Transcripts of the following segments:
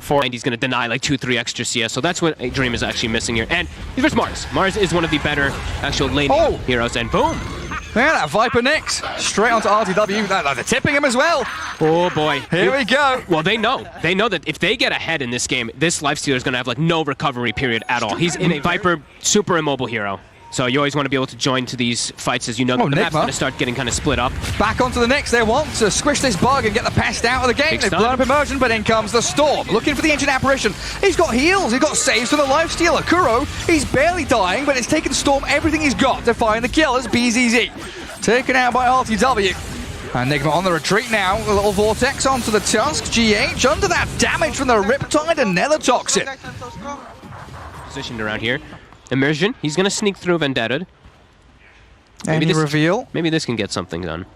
4, and he's going to deny like 2-3 extra CS. So that's what Dream is actually missing here. And he's versus Mars. Mars is one of the better actual laning heroes, and boom. Yeah, that Viper Nix straight onto RTW. They're tipping him as well. Oh boy. Here we go. Well, they know. They know that if they get ahead in this game, this Lifestealer is going to have like no recovery period at all. He's in a Viper super immobile hero. So you always want to be able to join to these fights as you know the map's going to start getting kind of split up. Back onto the Nix. They want to squish this bug and get the pest out of the game. They've blown up Immersion, but in comes the Storm. Looking for the Ancient Apparition. He's got heals. He's got saves from the Lifestealer. Kuro, he's barely dying, but it's taken Storm everything he's got to find the kill as BZZ. Taken out by RTW. And NIGMA on the retreat now. A little Vortex onto the Tusk. GH under that damage from the Riptide and Nether Toxin. Positioned around here. Immersion, he's going to sneak through Vendetta. Any reveal. Maybe this can get something done.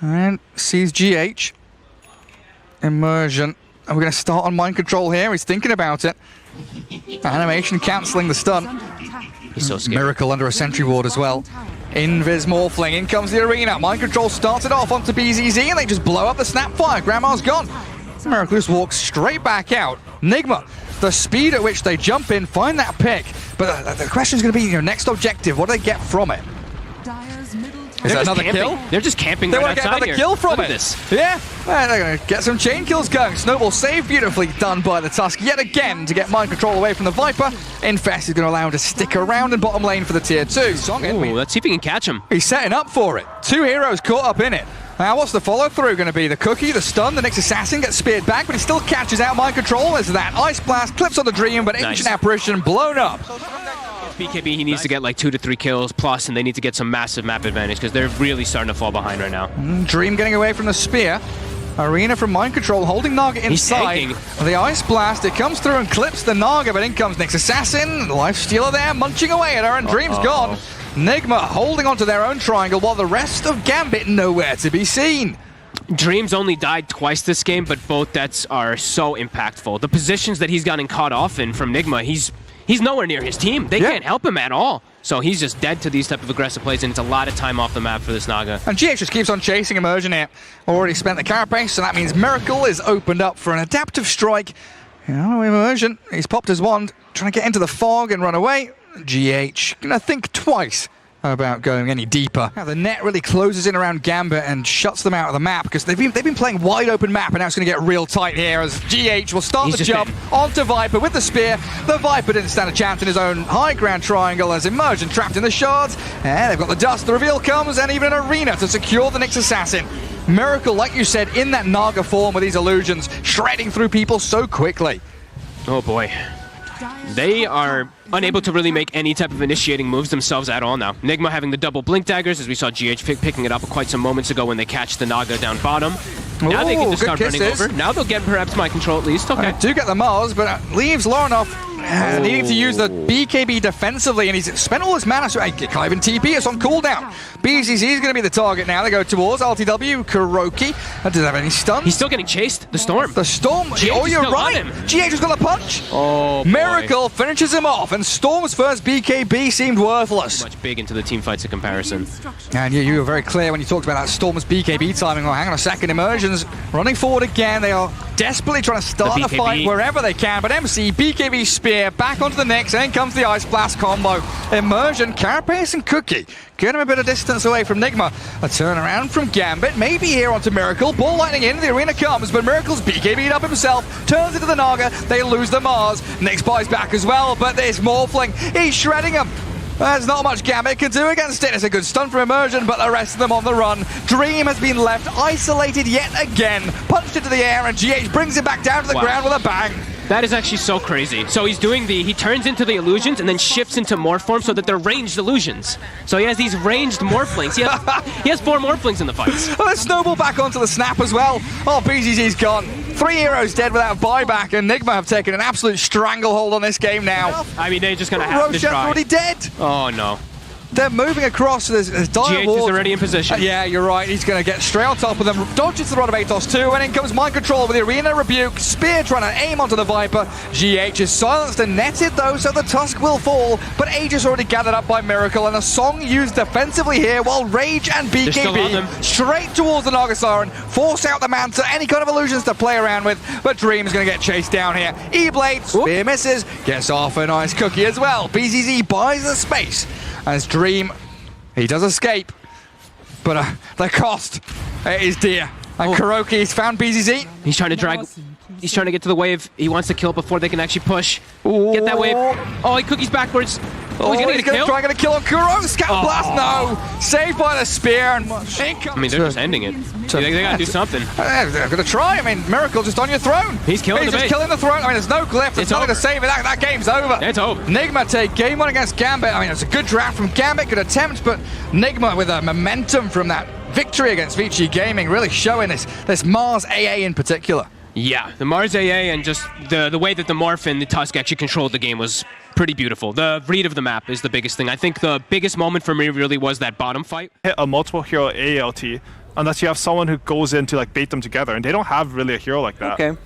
And sees GH. Immersion. And we're going to start on mind control here. He's thinking about it. Animation cancelling the stun. He's so scared. Miracle under a sentry ward as well. Invis Morphling, in comes the arena. Mind control starts it off onto BZZ and they just blow up the Snapfire. Grandma's gone. Miracle just walks straight back out. NIGMA, the speed at which they jump in, find that pick. But the question is going to be, next objective, what do they get from it? Is that another kill? They're just camping They right want to get another kill from it. Yeah, they're going to get some chain kills going. Snowball save beautifully done by the Tusk yet again to get mind control away from the Viper. Infest is going to allow him to stick around in bottom lane for the tier 2. Ooh, let's see if we can catch him. He's setting up for it. 2 heroes caught up in it. Now, what's the follow-through going to be? The cookie, the stun, the next assassin gets speared back, but he still catches out mind control. There's that Ice Blast, clips on the Dream, but Ancient Apparition blown up. BKB, he needs to get like 2 to 3 kills plus, and they need to get some massive map advantage because they're really starting to fall behind right now. Dream getting away from the spear. Arena from mind control, holding Naga inside. The Ice Blast, it comes through and clips the Naga, but in comes next assassin. Lifestealer there, munching away at her, and Dream's gone. NIGMA holding onto their own triangle while the rest of Gambit nowhere to be seen. Dream's only died twice this game, but both deaths are so impactful. The positions that he's gotten caught off in from NIGMA, he's nowhere near his team. They can't help him at all. So he's just dead to these type of aggressive plays, and it's a lot of time off the map for this Naga. And GH just keeps on chasing Immersion here. Already spent the carapace, so that means Miracle is opened up for an adaptive strike. Immersion, he's popped his wand, trying to get into the fog and run away. GH gonna think twice about going any deeper. Now the net really closes in around Gambit and shuts them out of the map because they've been playing wide open map, and now it's going to get real tight here as GH will start the jump onto Viper with the spear. The Viper didn't stand a chance in his own high ground triangle as Immersion trapped in the shards, and they've got the dust. The reveal comes, and even an arena to secure the next assassin. Miracle, like you said, in that Naga form with these illusions, shredding through people so quickly. Oh boy. They are unable to really make any type of initiating moves themselves at all now. NIGMA having the double blink daggers, as we saw GH picking it up quite some moments ago when they catch the Naga down bottom. Now they can just start running over. Now they'll get perhaps mind control at least. Okay. Do get the Mars, but leaves Loronoff needing to use the BKB defensively, and he's spent all his mana, so Kyiv and TP, it's on cooldown. BZZ is going to be the target now. They go towards RTW, Kuroki. Doesn't have any stuns. He's still getting chased. The Storm. The Storm. Oh, you're right. GH was going to punch. Oh, Miracle finishes him off, and Storm's first BKB seemed worthless. Much big into the team fights in comparison. And you were very clear when you talked about that Storm's BKB timing. Well, hang on a second. Immersion's running forward again. They are desperately trying to start the fight wherever they can, but MC, BKB spear, back onto the Nix, and in comes the Ice Blast combo. Immersion, Carapace, and Cookie. Get him a bit of distance away from NIGMA. A turnaround from Gambit, maybe here onto Miracle. Ball lightning in, the arena comes, but Miracle's BKB'd up himself, turns into the Naga, they lose the Mars. Nix buys back as well, but there's Morphling, he's shredding him. There's not much Gambit can do against it. It's a good stun for Immersion, but the rest of them on the run. Dream has been left isolated yet again. Punched into the air, and GH brings it back down to the ground with a bang. That is actually so crazy. So he's doing he turns into the illusions and then shifts into morph form so that they're ranged illusions. So he has these ranged morphlings. He has 4 morphlings in the fights. Well, let's snowball back onto the snap as well. Oh, BZZ's gone. 3 heroes dead without buyback, and NIGMA have taken an absolute stranglehold on this game now. I mean, they're just going to have to try. Roshan's already dead. Oh, no. They're moving across. There's dire GH ward. is already in position. Yeah, you're right. He's going to get straight on top of them. Dodges the rod of Atos too, and in comes Mind Control with the Arena Rebuke. Spear trying to aim onto the Viper. GH is silenced and netted though, so the Tusk will fall. But Age is already gathered up by Miracle, and a Song used defensively here, while Rage and BKB straight towards the Naga Siren, force out the Manta, any kind of illusions to play around with. But Dream's going to get chased down here. E-Blade, Spear misses, gets off a nice cookie as well. BZZ buys the space. As Dream, he does escape, but the cost is dear. And Kuroki's found BZZ. He's trying to drag. He's trying to get to the wave. He wants to kill before they can actually push. Get that wave. Oh, he cookies backwards. Oh, he's gonna get a kill. Try to kill on Kuro. Scout blast, no. Saved by the spear. And I mean, they're just ending it. They gotta do something. They're gonna try. I mean, Miracle just on your throne. He's killing the bait. He's just killing the throne. I mean, there's no glyph. There's nothing to save it. That game's over. It's over. NIGMA take game one against Gambit. I mean, it's a good draft from Gambit. Good attempt, but NIGMA with a momentum from that victory against Vici Gaming, really showing this Mars AA in particular. Yeah, the Mars AA and just the way that the Morph and the Tusk actually controlled the game was pretty beautiful. The read of the map is the biggest thing. I think the biggest moment for me really was that bottom fight. Hit a multiple hero ALT unless you have someone who goes in to like bait them together, and they don't have really a hero like that. Okay.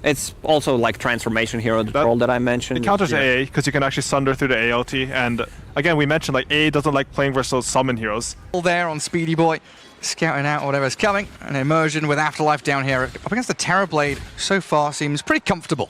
It's also like transformation hero, the troll that I mentioned. It counters AA because you can actually sunder through the ALT, and again we mentioned like AA doesn't like playing versus summon heroes. There on Speedy Boy, scouting out whatever's coming. An immersion with Afterlife down here up against the Terrorblade so far seems pretty comfortable.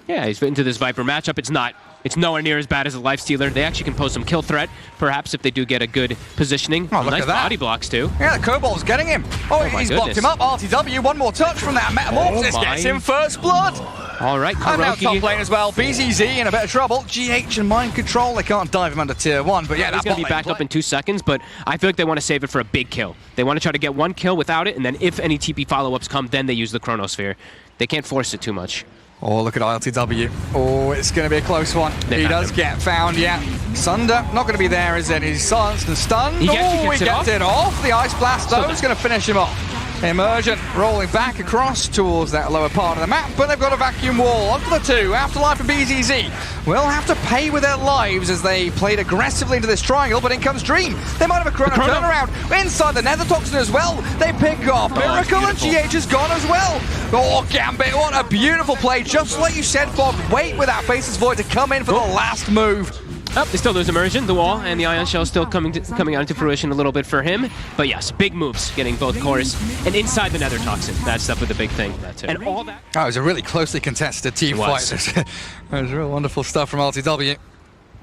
Yeah, he's fit into this Viper matchup. It's nowhere near as bad as a Lifestealer. They actually can pose some kill threat, perhaps, if they do get a good positioning. Oh, look nice at that. body blocks, too. Yeah, the Cobalt's getting him. Oh, he's blocked him up. RTW, one more touch from that Metamorphosis gets him first blood. All right, And now top Kuroki. lane as well. BZZ in a bit of trouble. GH and Mind Control, they can't dive him under tier 1, but yeah, He's going to be back up in 2 seconds, but I feel like they want to save it for a big kill. They want to try to get one kill without it, and then if any TP follow-ups come, then they use the Chronosphere. They can't force it too much. Oh, look at ILTW. Oh, it's going to be a close one. He does get found, yeah. Sunder, not going to be there, is it? He's silenced and stunned. He gets it off. The Ice Blast, though, is going to finish him off. Immersion rolling back across towards that lower part of the map, but they've got a vacuum wall. Onto the two. Afterlife and BZZ will have to pay with their lives as they played aggressively into this triangle, but in comes Dream. They might have a chrono turnaround inside the Nether Toxin as well. They pick off Miracle, and GH is gone as well. Oh, Gambit, what a beautiful play. Just like you said, Fog, wait with that Faceless Void to come in for the last move. Oh, they still lose Immersion, the wall, and the Ion Shell still coming out into fruition a little bit for him. But yes, big moves, getting both cores and inside the Nether Toxin. That's definitely the big thing. And all that. Oh, it was a really closely contested team fight. It was real wonderful stuff from LTW.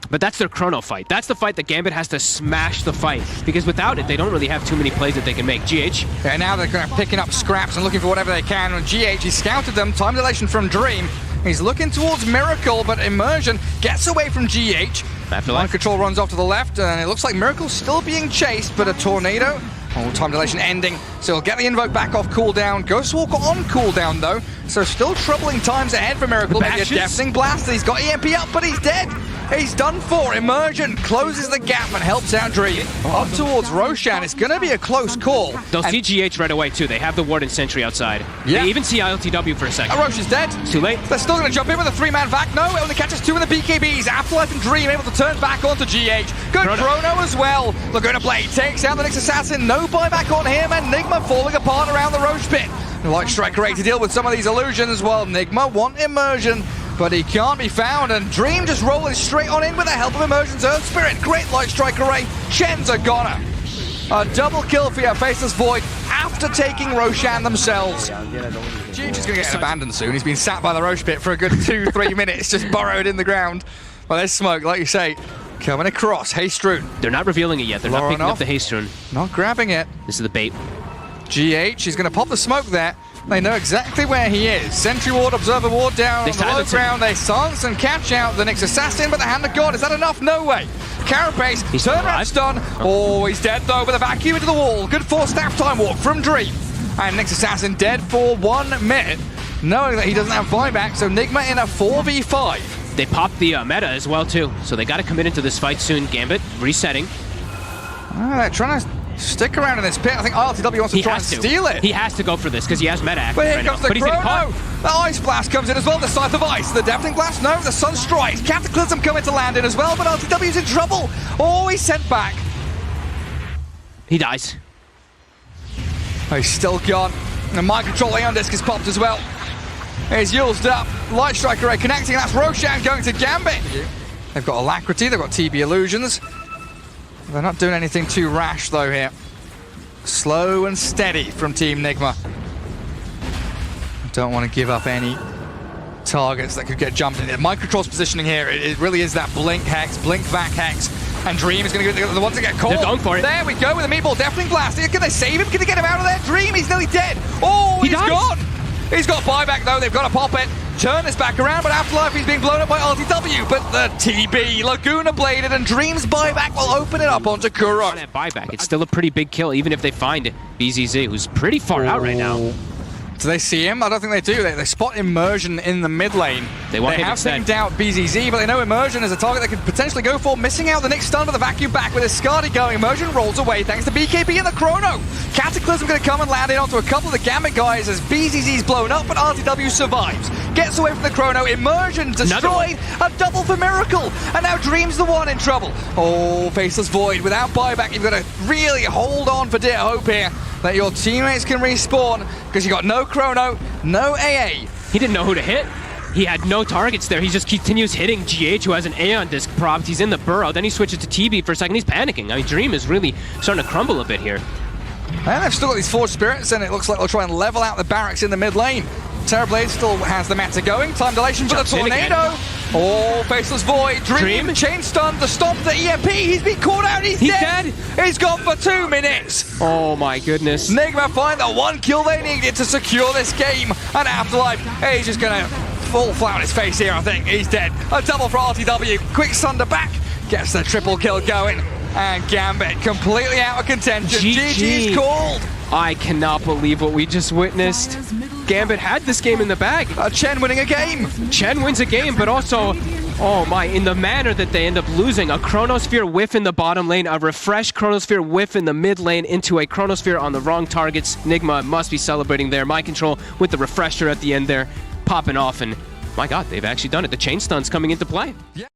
But that's their chrono fight. That's the fight that Gambit has to smash the fight. Because without it, they don't really have too many plays that they can make. GH. Yeah, now they're kind of picking up scraps and looking for whatever they can. And GH, he scouted them. Time dilation from Dream. He's looking towards Miracle, but Immersion gets away from GH. Mind Control runs off to the left, and it looks like Miracle's still being chased, but a tornado. Oh, time dilation ending. So he'll get the invoke back off cooldown. Ghost Walker on cooldown, though. So still troubling times ahead for Miracle. Maybe a deafening blast. He's got EMP up, but he's dead. He's done for. Immersion closes the gap and helps out Dream. Up towards Roshan. It's going to be a close call. They'll see GH right away, too. They have the Ward and Sentry outside. Yeah. They even see ILTW for a second. Roche is dead. It's too late. They're still going to jump in with a 3-man vac. No, it only catches 2 in the BKBs. Afterlife and Dream able to turn back onto GH. Good chrono as well. Laguna Blade takes out the next assassin. No buyback on him, and NIGMA falling apart around the Roche pit. Light Strike ready to deal with some of these illusions, while NIGMA want Immersion, but he can't be found, and Dream just rolling straight on in with the help of Immersion's Earth Spirit. Great Light Strike array. Chen's a goner. A double kill for your Faceless Void after taking Roshan themselves. GH is going to get abandoned soon. He's been sat by the Roche pit for a good 2-3 minutes, just burrowed in the ground. Well, there's smoke, like you say, coming across. Haste Rune. They're not revealing it yet. They're not picking up the Haste Rune. Not grabbing it. This is the bait. GH is going to pop the smoke there. They know exactly where he is. Sentry Ward, Observer Ward down on the low ground. They silence and catch out the next assassin, but the Hand of God, is that enough? No way. Carapace, turnaround stun. Oh, he's dead though with a vacuum into the wall. Good for staff time walk from Dream. And next assassin dead for 1 minute, knowing that he doesn't have buyback, so NIGMA in a 4v5. They popped the meta as well too, so they got to commit into this fight soon. Gambit resetting. They're trying to Stick around in this pit. I think RTW wants to try and steal it. He has to go for this because he has meta active But here right comes now. the But he's getting Chrono. caught. The Ice Blast comes in as well, the Scythe of Ice. The Deafening Blast, no. The Sun Strikes. Cataclysm coming to land in as well, but RTW's in trouble. Oh, he's sent back. He dies. Oh, he's still gone. The mind control Aeon Disc is popped as well. He's used up. Light Striker Ray connecting. That's Roshan going to Gambit. They've got Alacrity. They've got TB Illusions. They're not doing anything too rash though here. Slow and steady from Team NIGMA. Don't want to give up any targets that could get jumped in. Microtroll's positioning here, it really is that blink hex, blink back hex, and Dream is going to be the one to get caught. They're going for it. There we go with the Meatball Deafening Blast. Can they save him? Can they get him out of there? Dream, he's nearly dead. Oh, he's gone. He's got buyback though, they've got to pop it. Turn this back around, but Afterlife he's being blown up by RTW. But the TB, Laguna Bladed, and Dream's buyback will open it up onto Kuro. On that buyback, it's still a pretty big kill, even if they find BZZ, who's pretty far out right now. Do they see him? I don't think they do. They spot Immersion in the mid lane. They have taken out BZZ, but they know Immersion is a target they could potentially go for. Missing out the next stun with the vacuum back with his Skadi going. Immersion rolls away thanks to BKB and the Chrono. Cataclysm going to come and land in onto a couple of the Gambit guys as BZZ's blown up, but RTW survives. Gets away from the Chrono. Immersion destroyed. A double for Miracle. And now Dream's the one in trouble. Oh, Faceless Void. Without buyback, you've got to really hold on for dear hope here that your teammates can respawn because you got no Chrono, no AA. He didn't know who to hit. He had no targets there. He just continues hitting GH, who has an Aeon Disc propped. He's in the burrow. Then he switches to TB for a second. He's panicking. I mean, Dream is really starting to crumble a bit here. And they've still got these Forged Spirits, and it looks like they'll try and level out the barracks in the mid lane. Terrorblade still has the meta going. Time dilation for the Tornado. Oh, Faceless Void. Dream. Chain stun to stop the EMP. He's been caught out. He's dead. He's gone for 2 minutes. Oh my goodness. NIGMA find the one kill they needed to secure this game. And Afterlife, he's just going to fall flat on his face here, I think. He's dead. A double for RTW. Quick Sunder back. Gets the triple kill going. And Gambit completely out of contention. GG's called. I cannot believe what we just witnessed. Gambit had this game in the bag. Chen winning a game. Chen wins a game, but also, oh my, in the manner that they end up losing. A Chronosphere whiff in the bottom lane, a refreshed Chronosphere whiff in the mid lane into a Chronosphere on the wrong targets. NIGMA must be celebrating there. Mind control with the refresher at the end there, popping off, and my god, they've actually done it. The chain stun's coming into play. Yeah.